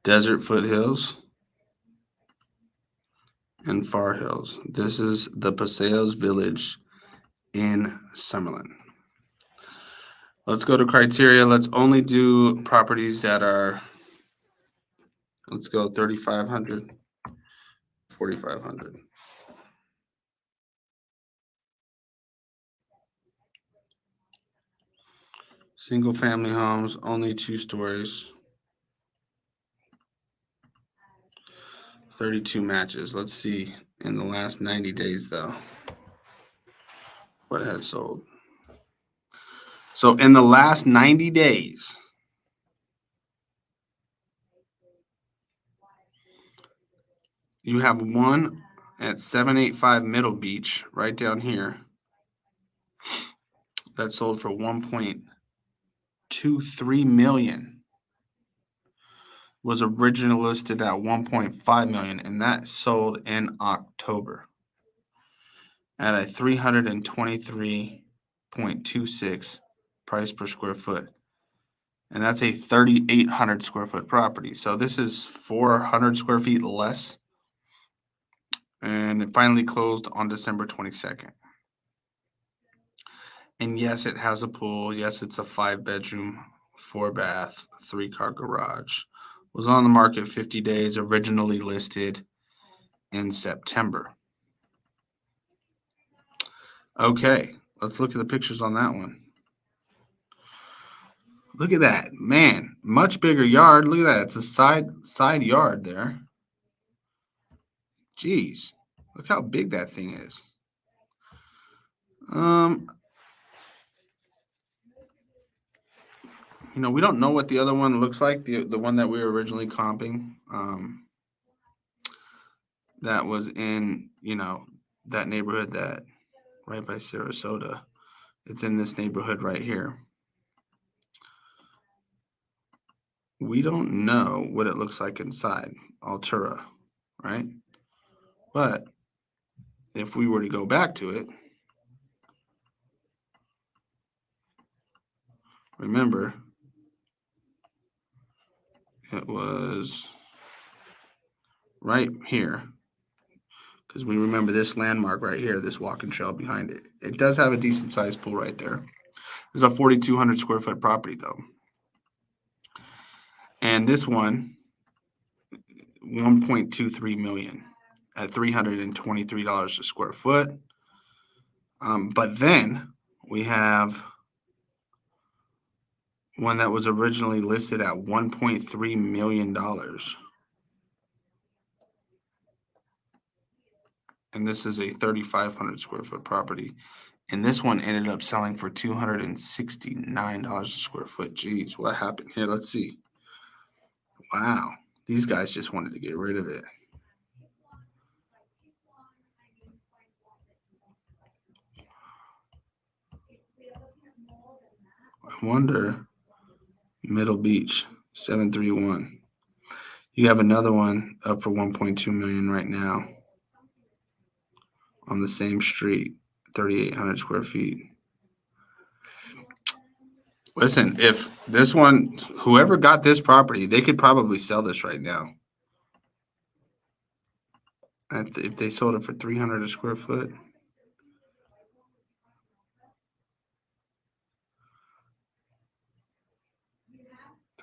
Desert Foothills and Far Hills. This is the Paseos Village in Summerlin. Let's go to criteria. Let's only do properties that are, let's go 3,500, 4,500. Single family homes, only 2 stories. 32 matches. Let's see in the last 90 days though. What has sold? So in the last 90 days, you have one at 785 Middle Beach, right down here, that sold for 1.23 million. Was originally listed at 1.5 million, and that sold in October at a 323.26 price per square foot. And that's a 3,800 square foot property. So this is 400 square feet less. And it finally closed on December 22nd. And yes, it has a pool. Yes, it's a 5-bedroom, 4-bath, 3-car garage. Was on the market 50 days, originally listed in September. Okay, let's look at the pictures on that one. Look at that, man, much bigger yard. Look at that. It's a side yard there. Jeez, look how big that thing is. We don't know what the other one looks like, the one that we were originally comping. That was in, that neighborhood that right by Sarasota. It's in this neighborhood right here. We don't know what it looks like inside Altura, right? But if we were to go back to it, remember, it was right here, because we remember this landmark right here, this walking trail behind it. It does have a decent sized pool right there. It's a 4,200 square foot property though. And this one, 1.23 million at $323 a square foot. But then we have one that was originally listed at $1.3 million. And this is a 3,500 square foot property. And this one ended up selling for $269 a square foot. Geez, what happened here? Let's see. Wow, these guys just wanted to get rid of it. I wonder. Middle Beach, 731. You have another one up for 1.2 million right now on the same street, 3,800 square feet. Listen, if this one, whoever got this property, they could probably sell this right now. If they sold it for 300 a square foot.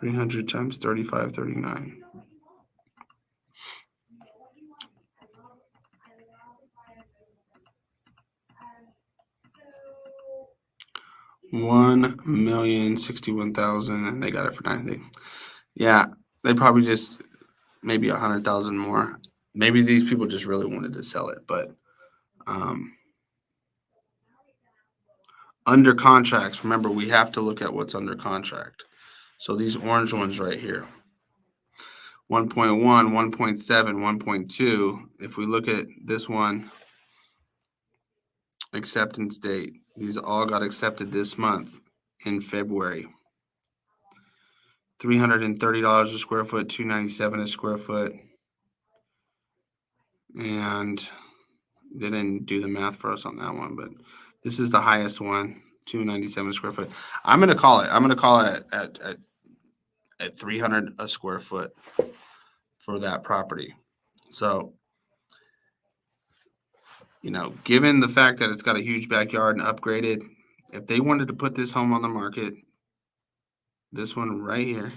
$300 times 35.39. $1,061,000, and they got it for 90. Yeah, they probably just maybe 100,000 more. Maybe these people just really wanted to sell it, but under contracts, remember we have to look at what's under contract. So these orange ones right here, 1.1, 1.7, 1.2. If we look at this one, acceptance date, these all got accepted this month in February. $330 a square foot, $297 a square foot. And they didn't do the math for us on that one, but this is the highest one, 297 square foot. I'm gonna call it at 300 a square foot for that property. So, given the fact that it's got a huge backyard and upgraded, if they wanted to put this home on the market, this one right here,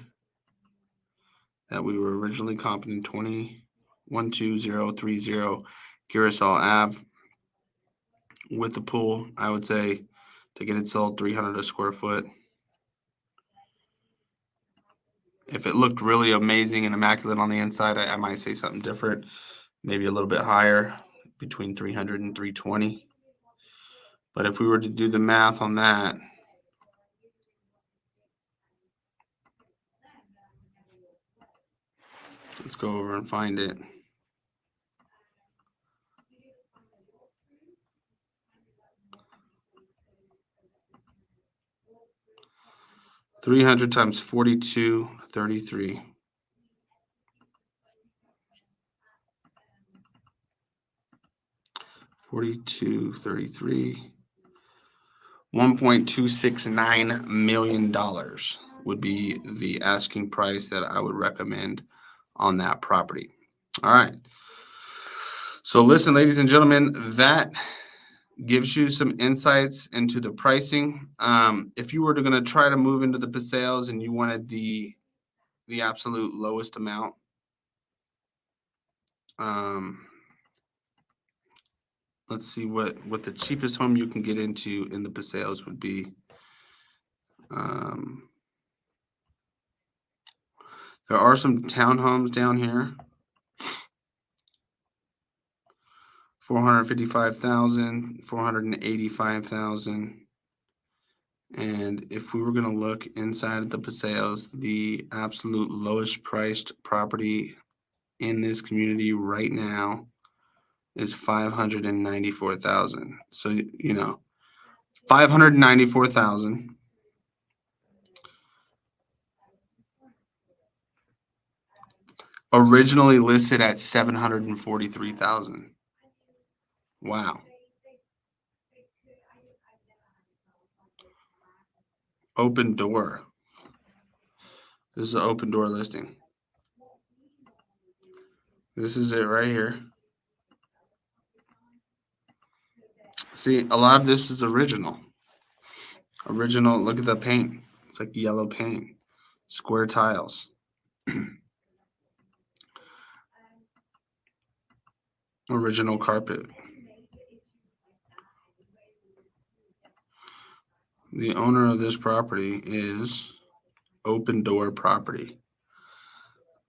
that we were originally comping in 22030 Curacao Ave with the pool, I would say to get it sold 300 a square foot. If it looked really amazing and immaculate on the inside, I might say something different, maybe a little bit higher, between 300 and 320. But if we were to do the math on that, let's go over and find it. $300 times 42.33. $1.269 million would be the asking price that I would recommend on that property. All right. So listen, ladies and gentlemen, that gives you some insights into the pricing. If you were going to try to move into the Paseos and you wanted the absolute lowest amount, let's see what the cheapest home you can get into in the Paseos would be. There are some townhomes down here. 455,000, 485,000. And if we were going to look inside of the Paseos, the absolute lowest priced property in this community right now is 594,000. So, 594,000. Originally listed at 743,000. Wow. Open door. This is an open door listing. This is it right here. See, a lot of this is original. Original, look at the paint. It's like yellow paint. Square tiles. Original carpet. The owner of this property is Open Door Property.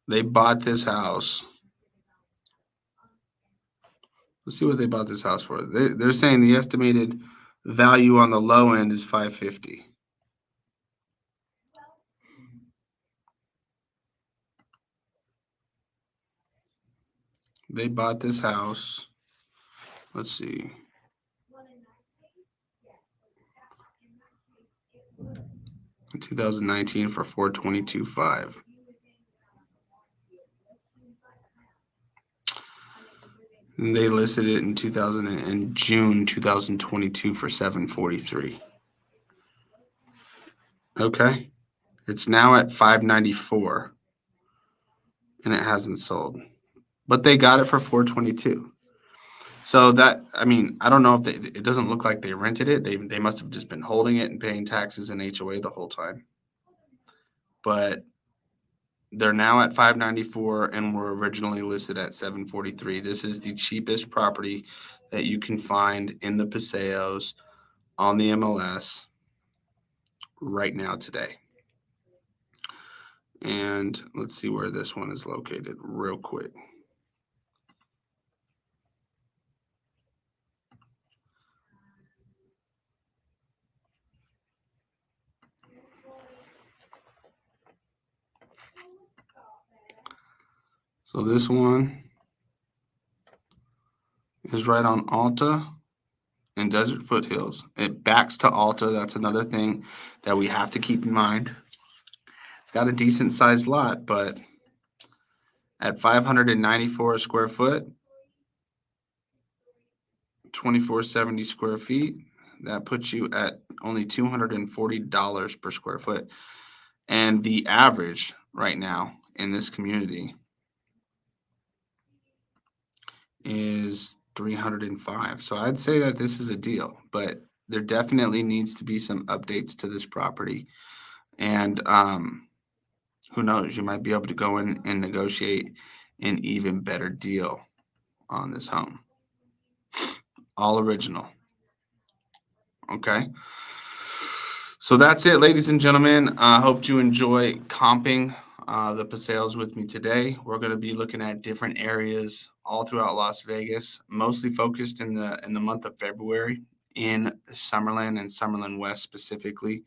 They bought this house. Let's see what they bought this house for. They're saying the estimated value on the low end is $550,000. They bought this house. Let's see. In 2019 for $422,500. And they listed it in June 2022 for $743,000. Okay. It's now at $594,000 and it hasn't sold. But they got it for $422,000. So that, I mean, I don't know if it doesn't look like they rented it. They must have just been holding it and paying taxes and HOA the whole time. But they're now at $594,000 and were originally listed at $743,000. This is the cheapest property that you can find in the Paseos on the MLS right now today. And let's see where this one is located real quick. So this one is right on Alta and Desert Foothills. It backs to Alta. That's another thing that we have to keep in mind. It's got a decent sized lot, but at 594 square foot, 2470 square feet, that puts you at only $240 per square foot. And the average right now in this community is 305. So I'd say that this is a deal, but there definitely needs to be some updates to this property. And who knows, you might be able to go in and negotiate an even better deal on this home. All original. Okay. So that's it, ladies and gentlemen. I hope you enjoy comping the Paseos with me today. We're going to be looking at different areas all throughout Las Vegas, mostly focused in the month of February in Summerlin and Summerlin West specifically.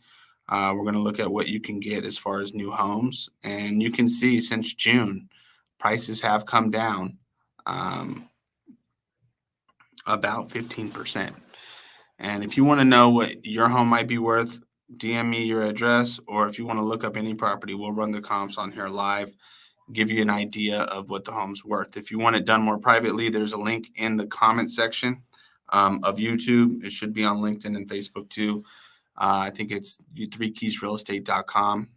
We're going to look at what you can get as far as new homes. And you can see since June, prices have come down about 15%. And if you want to know what your home might be worth, DM me your address, or if you want to look up any property, we'll run the comps on here live, give you an idea of what the home's worth. If you want it done more privately, there's a link in the comment section of YouTube. It should be on LinkedIn and Facebook too. I think it's 3keysrealestate.com.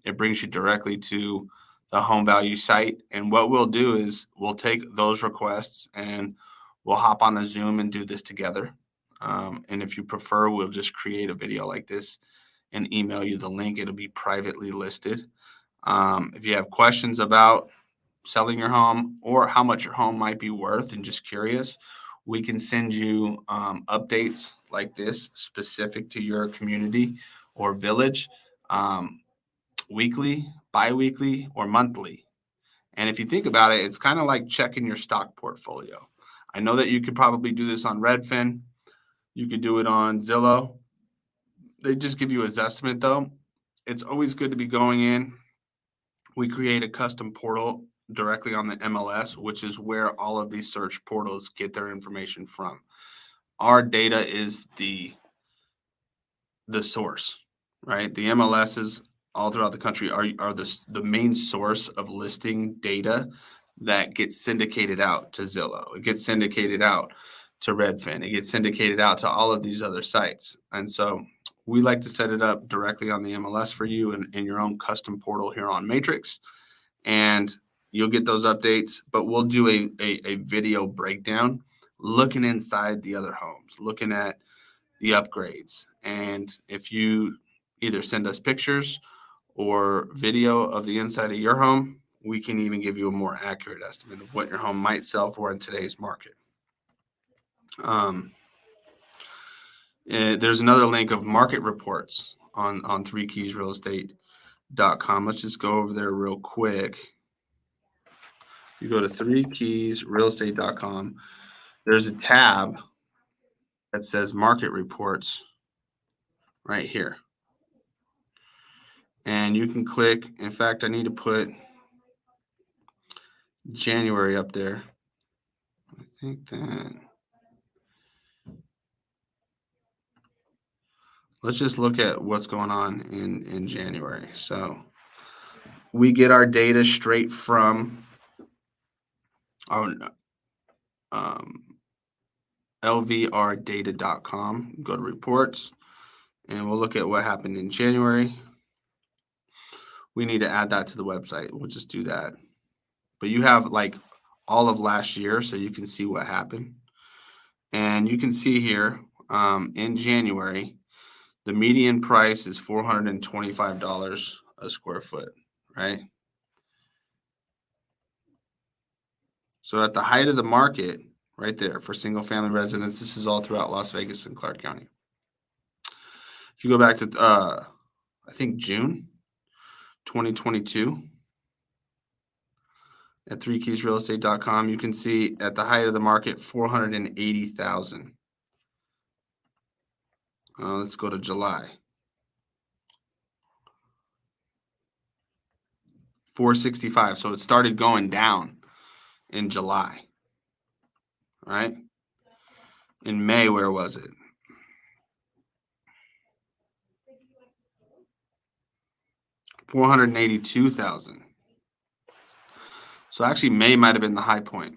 It brings you directly to the home value site. And what we'll do is we'll take those requests and we'll hop on a Zoom and do this together. And if you prefer, we'll just create a video like this and email you the link. It'll be privately listed. If you have questions about selling your home or how much your home might be worth and just curious, we can send you updates like this specific to your community or village, weekly, bi-weekly, or monthly. And if you think about it, it's kind of like checking your stock portfolio. I know that you could probably do this on Redfin. You could do it on Zillow. They just give you a Zestimate though. It's always good to be going in. We create a custom portal directly on the MLS, which is where all of these search portals get their information from. Our data is the source, right? The MLSs all throughout the country are the main source of listing data that gets syndicated out to Zillow. It gets syndicated out to Redfin. It gets syndicated out to all of these other sites. And so we like to set it up directly on the MLS for you in your own custom portal here on Matrix. And You'll get those updates, but we'll do a video breakdown looking inside the other homes, looking at the upgrades. And if you either send us pictures or video of the inside of your home, we can even give you a more accurate estimate of what your home might sell for in today's market. There's another link of market reports on 3keysrealestate.com. Let's just go over there real quick. You go to 3keysrealestate.com. There's a tab that says market reports right here. And you can click. In fact, I need to put January up there. I think that. Let's just look at what's going on in January. So we get our data straight from our lvrdata.com. Go to reports, and we'll look at what happened in January. We need to add that to the website. We'll just do that. But you have like all of last year, so you can see what happened. And you can see here in January, the median price is $425 a square foot, right? So at the height of the market, right there for single family residents, this is all throughout Las Vegas and Clark County. If you go back to, I think June 2022, at 3keysrealestate.com, you can see at the height of the market, 480,000. Let's go to July. 465. So it started going down in July, right? In May, where was it? $482,000. So actually, May might have been the high point.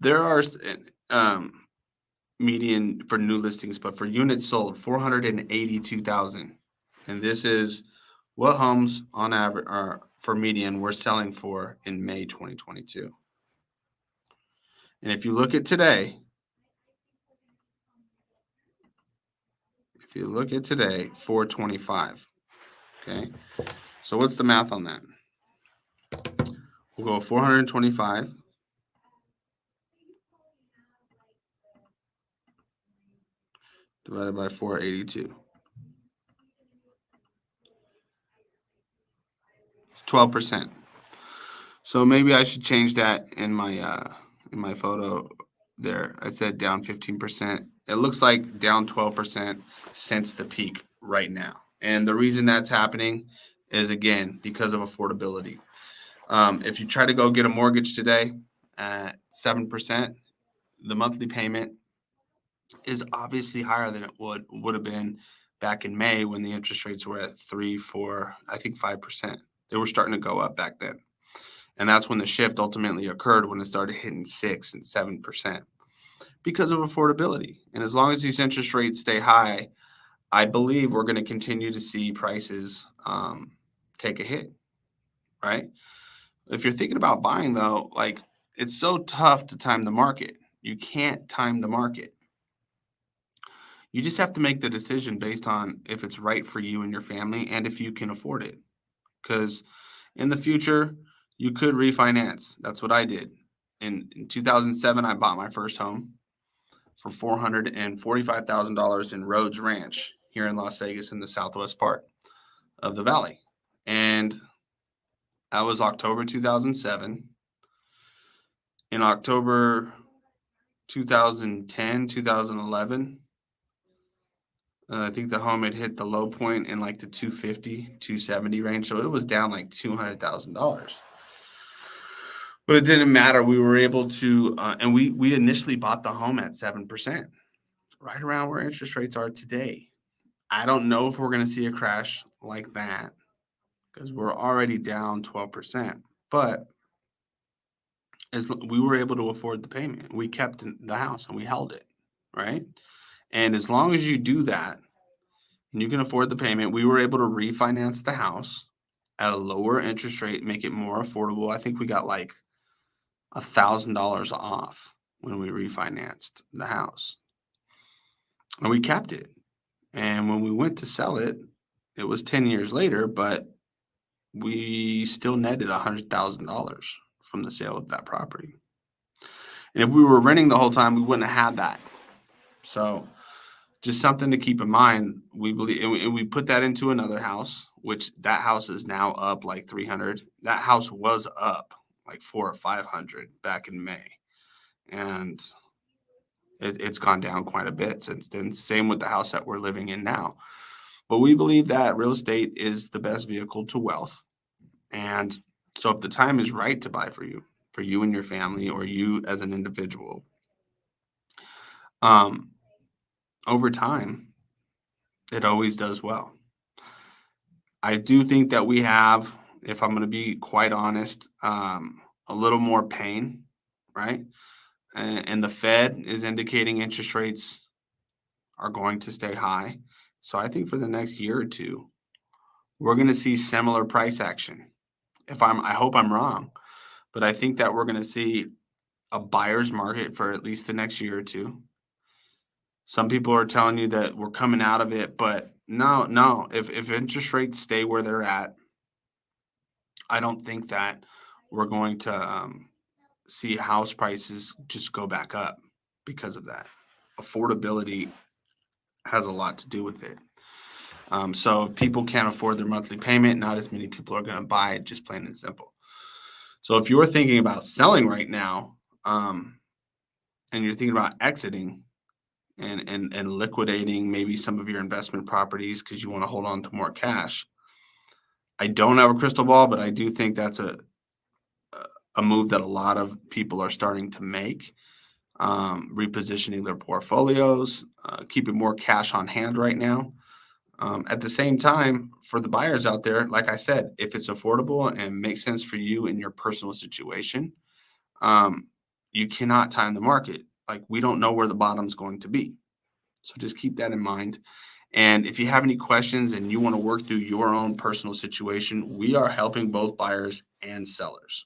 There are median for new listings, but for units sold, 482,000. And this is what homes on average are for median we're selling for in May 2022. And if you look at today, 425. Okay. So what's the math on that? We'll go 425 divided by 482. It's 12%. So maybe I should change that in my photo there. I said down 15%. It looks like down 12% since the peak right now. And the reason that's happening is, again, because of affordability. If you try to go get a mortgage today at 7%, the monthly payment is obviously higher than it would have been back in May when the interest rates were at 3, 4, I think 5%. They were starting to go up back then. And that's when the shift ultimately occurred, when it started hitting 6 and 7% because of affordability. And as long as these interest rates stay high, I believe we're going to continue to see prices take a hit, right? If you're thinking about buying, though, like, it's so tough to time the market. You can't time the market. You just have to make the decision based on if it's right for you and your family and if you can afford it. Because in the future, you could refinance. That's what I did. In 2007, I bought my first home for $445,000 in Rhodes Ranch here in Las Vegas in the southwest part of the valley. And that was October 2007. In October 2010, 2011, I think the home had hit the low point in like the 250, 270 range. So it was down like $200,000. But it didn't matter. We were able to, and we initially bought the home at 7%, right around where interest rates are today. I don't know if we're going to see a crash like that because we're already down 12%. But as we were able to afford the payment, we kept the house and we held it, right? And as long as you do that and you can afford the payment, we were able to refinance the house at a lower interest rate, make it more affordable. I think we got like $1,000 off when we refinanced the house, and we kept it. And when we went to sell it, it was 10 years later, but we still netted $100,000 from the sale of that property. And if we were renting the whole time, we wouldn't have had that. So just something to keep in mind. We believe, and we put that into another house, which that house is now up like 300. That house was up like 400 or 500 back in May, and it's gone down quite a bit since then. Same with the house that we're living in now. But we believe that real estate is the best vehicle to wealth. And so if the time is right to buy for you and your family, or you as an individual, um, over time, it always does well. I do think that we have, if I'm going to be quite honest, a little more pain, right? And the Fed is indicating interest rates are going to stay high. So I think for the next year or two, we're going to see similar price action. I hope I'm wrong, but I think that we're going to see a buyer's market for at least the next year or two. Some people are telling you that we're coming out of it, but no. If interest rates stay where they're at, I don't think that we're going to see house prices just go back up because of that. Affordability has a lot to do with it. So if people can't afford their monthly payment, not as many people are going to buy it, just plain and simple. So if you're thinking about selling right now, and you're thinking about exiting and liquidating maybe some of your investment properties because you want to hold on to more cash, I don't have a crystal ball, but I do think that's a move that a lot of people are starting to make, repositioning their portfolios, keeping more cash on hand right now. At the same time, for the buyers out there, like I said, if it's affordable and makes sense for you in your personal situation, you cannot time the market. Like, we don't know where the bottom's going to be. So just keep that in mind. And if you have any questions and you want to work through your own personal situation, we are helping both buyers and sellers,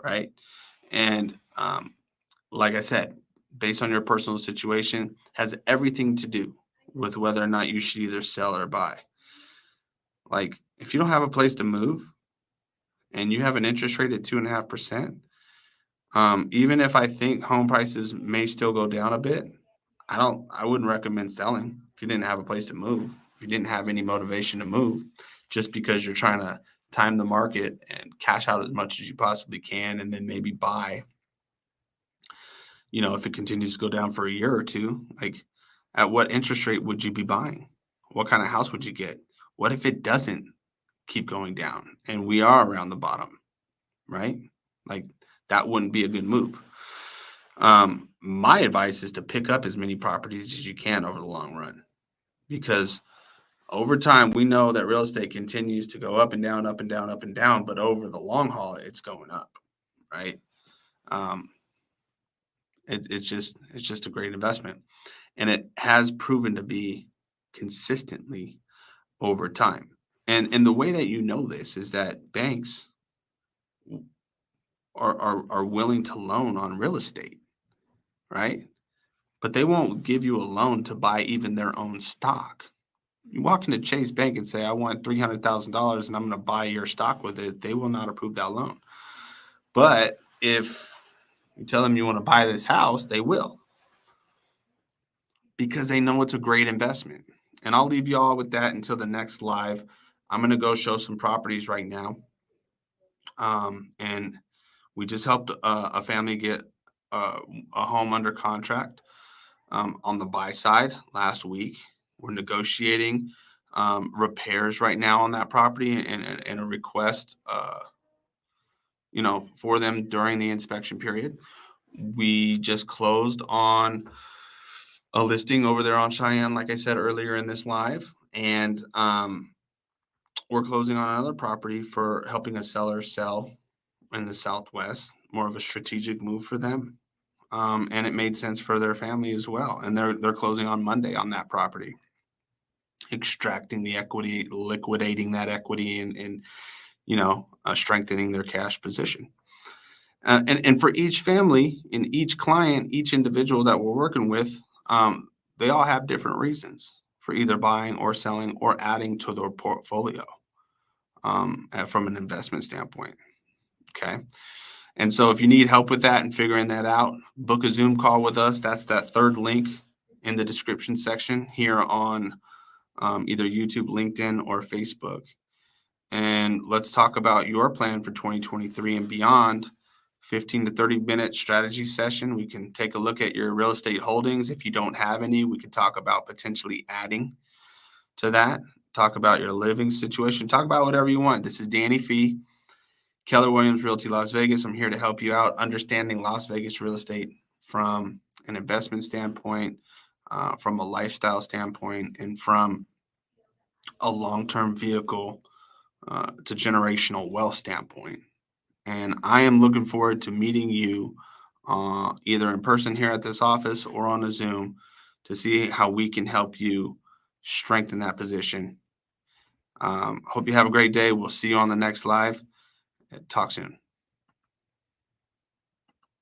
right? And like I said, based on your personal situation, has everything to do with whether or not you should either sell or buy. Like, if you don't have a place to move and you have an interest rate at 2.5%, even if I think home prices may still go down a bit, I wouldn't recommend selling if you didn't have a place to move. If you didn't have any motivation to move, just because you're trying to time the market and cash out as much as you possibly can, and then maybe buy, if it continues to go down for a year or two, like, at what interest rate would you be buying? What kind of house would you get? What if it doesn't keep going down and we are around the bottom, right? Like, that wouldn't be a good move. My advice is to pick up as many properties as you can over the long run, because over time, we know that real estate continues to go up and down, up and down, up and down, but over the long haul, it's going up, right? Um, it's just a great investment, and it has proven to be consistently over time. And the way that you know this is that banks are willing to loan on real estate, right? But they won't give you a loan to buy even their own stock. You walk into Chase Bank and say, I want $300,000 and I'm going to buy your stock with it, they will not approve that loan. But if you tell them you want to buy this house, they will, because they know it's a great investment. And I'll leave y'all with that until the next live. I'm going to go show some properties right now. And we just helped a family get a home under contract on the buy side last week. We're negotiating repairs right now on that property, and a request, for them during the inspection period. We just closed on a listing over there on Cheyenne, like I said earlier in this live, and we're closing on another property for helping a seller sell in the Southwest, more of a strategic move for them. And it made sense for their family as well. And they're closing on Monday on that property, extracting the equity, liquidating that equity, and strengthening their cash position. And for each family and each client, each individual that we're working with, they all have different reasons for either buying or selling or adding to their portfolio from an investment standpoint. Okay. And so if you need help with that and figuring that out, book a Zoom call with us. That's that third link in the description section here on either YouTube, LinkedIn, or Facebook. And let's talk about your plan for 2023 and beyond. 15 to 30-minute strategy session. We can take a look at your real estate holdings. If you don't have any, we could talk about potentially adding to that. Talk about your living situation. Talk about whatever you want. This is Danny Phee, Keller Williams Realty Las Vegas. I'm here to help you out understanding Las Vegas real estate from an investment standpoint, from a lifestyle standpoint, and from a long-term vehicle to generational wealth standpoint. And I am looking forward to meeting you either in person here at this office or on a Zoom to see how we can help you strengthen that position. Hope you have a great day. We'll see you on the next live. Talk soon.